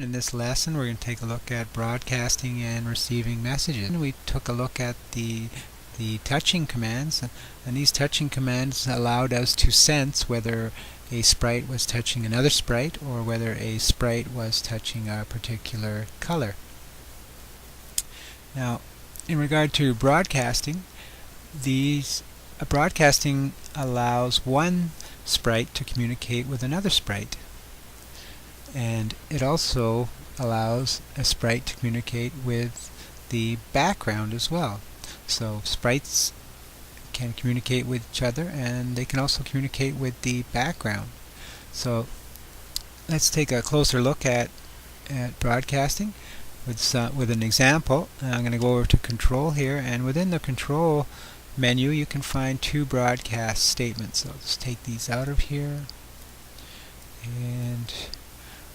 In this lesson, we're going to take a look at broadcasting and receiving messages. We took a look at the touching commands, and these touching commands allowed us to sense whether a sprite was touching another sprite or whether a sprite was touching a particular color. Now, in regard to broadcasting, broadcasting allows one sprite to communicate with another sprite, and it also allows a sprite to communicate with the background as well. So sprites can communicate with each other, and they can also communicate with the background. So let's take a closer look at broadcasting with an example. I'm going to go over to Control here, and within the Control menu you can find two broadcast statements. So let's take these out of here, and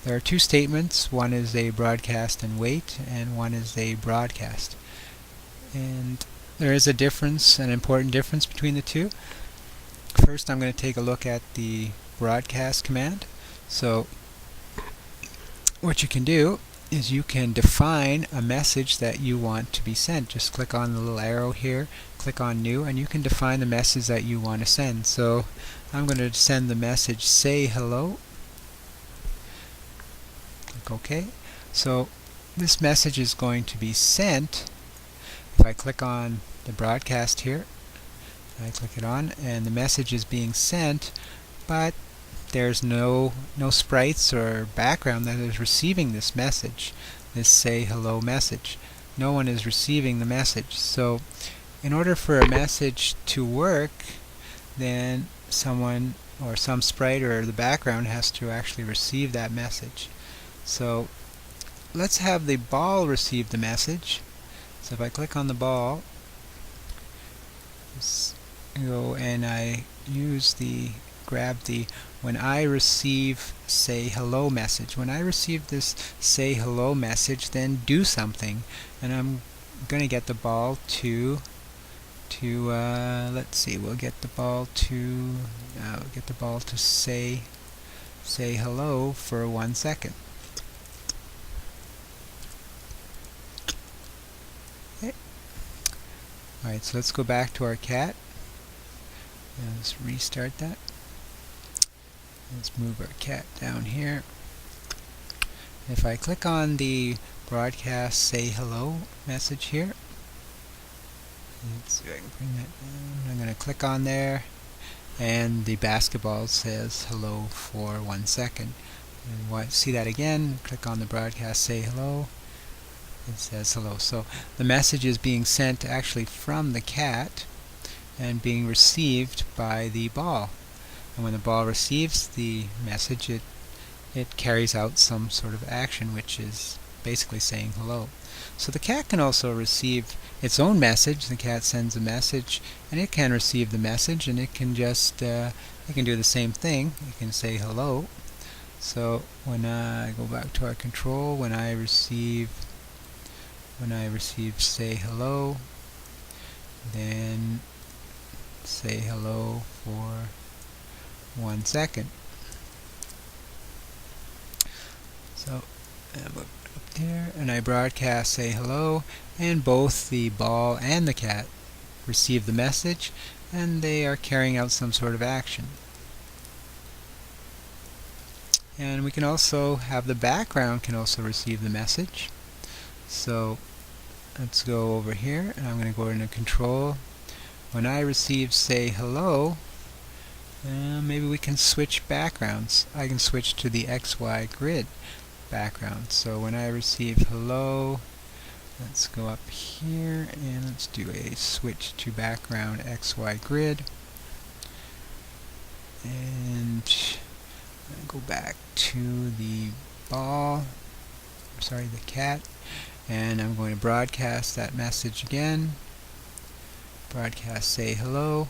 there are two statements. One is a broadcast and wait, and one is a broadcast. And there is a difference, an important difference between the two. First, I'm going to take a look at the broadcast command. So what you can do is you can define a message that you want to be sent. Just click on the little arrow here, click on New, and you can define the message that you want to send. So I'm going to send the message say hello. Click OK. So this message is going to be sent. If I click on the broadcast here, I click it on, and the message is being sent, but there's no sprites or background that is receiving this message, this say hello message. No one is receiving the message. So in order for a message to work, then someone or some sprite or the background has to actually receive that message. So let's have the ball receive the message. So if I click on the ball, go and I grab the when I receive say hello message. When I receive this say hello message, then do something, and I'm going to get the ball to let's see, we'll get the ball to say hello for 1 second. Okay. Alright, so let's go back to our cat. Let's restart that. Let's move our cat down here. If I click on the broadcast say hello message here, let's see if I can bring that down. I'm going to click on there, and the basketball says hello for 1 second. And see that again, click on the broadcast say hello, it says hello. So the message is being sent actually from the cat and being received by the ball. And when the ball receives the message, it carries out some sort of action, which is basically saying hello. So the cat can also receive its own message. The cat sends a message, and it can receive the message, and it can just it can do the same thing. It can say hello. So when I go back to our control, when I receive say hello, then say hello for 1 second. So I look up there, and I broadcast say hello, and both the ball and the cat receive the message, and they are carrying out some sort of action. And we can also have the background can also receive the message. So let's go over here, and I'm going to go into Control. When I receive say hello, maybe we can switch backgrounds. I can switch to the XY grid background. So when I receive hello, let's go up here and let's do a switch to background XY grid. And go back to the ball, sorry, the cat, and I'm going to broadcast that message again. Broadcast say hello,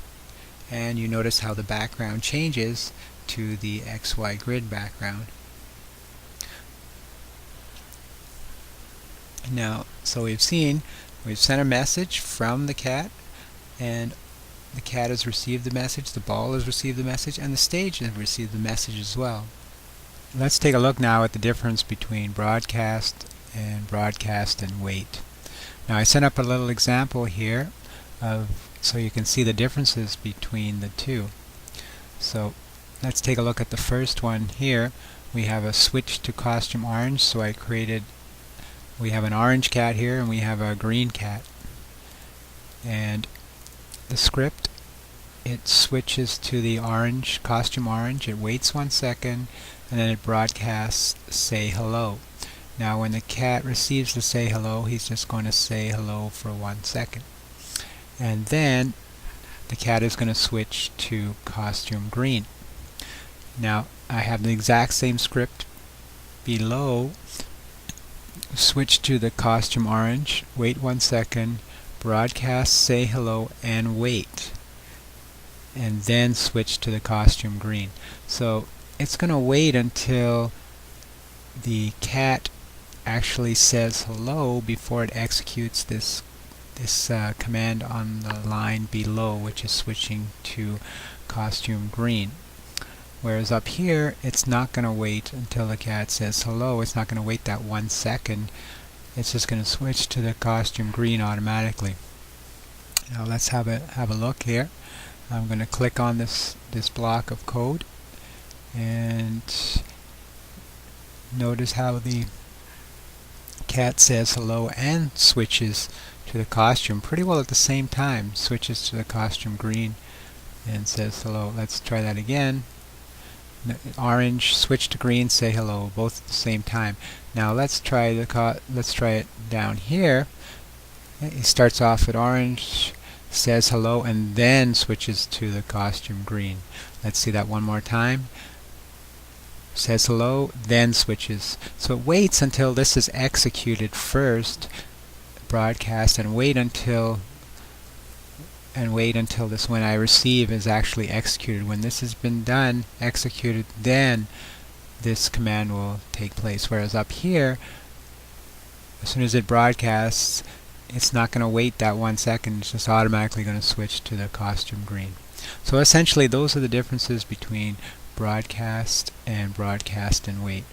and you notice how the background changes to the XY grid background. Now, so we've sent a message from the cat, and the cat has received the message, the ball has received the message, and the stage has received the message as well. let's take a look now at the difference between broadcast and wait. Now I set up a little example here so you can see the differences between the two. So let's take a look at the first one here. We have a switch to costume orange, so we have an orange cat here and we have a green cat. And the script, it switches to the orange, costume orange, it waits 1 second, and then it broadcasts say hello. Now when the cat receives the say hello, he's just going to say hello for 1 second. And then the cat is going to switch to costume green. Now I have the exact same script below. Switch to the costume orange, wait 1 second, broadcast say hello and wait, and then switch to the costume green. So it's going to wait until the cat actually says hello before it executes this command on the line below, which is switching to costume green. Whereas up here, it's not going to wait until the cat says hello. It's not going to wait that 1 second. It's just going to switch to the costume green automatically. Now let's have a look here. I'm going to click on this block of code, and notice how the cat says hello and switches to the costume pretty well at the same time. Switches to the costume green and says hello. Let's try that again. Orange, switch to green, say hello, both at the same time. Now let's try it down here. It starts off at orange, says hello, and then switches to the costume green. Let's see that one more time. Says hello, then switches. So it waits until this is executed first, broadcast, and wait until this when I receive is actually executed. When this has been done, executed, then this command will take place. Whereas up here, as soon as it broadcasts, it's not going to wait that 1 second. It's just automatically going to switch to the costume green. So essentially those are the differences between broadcast and wait.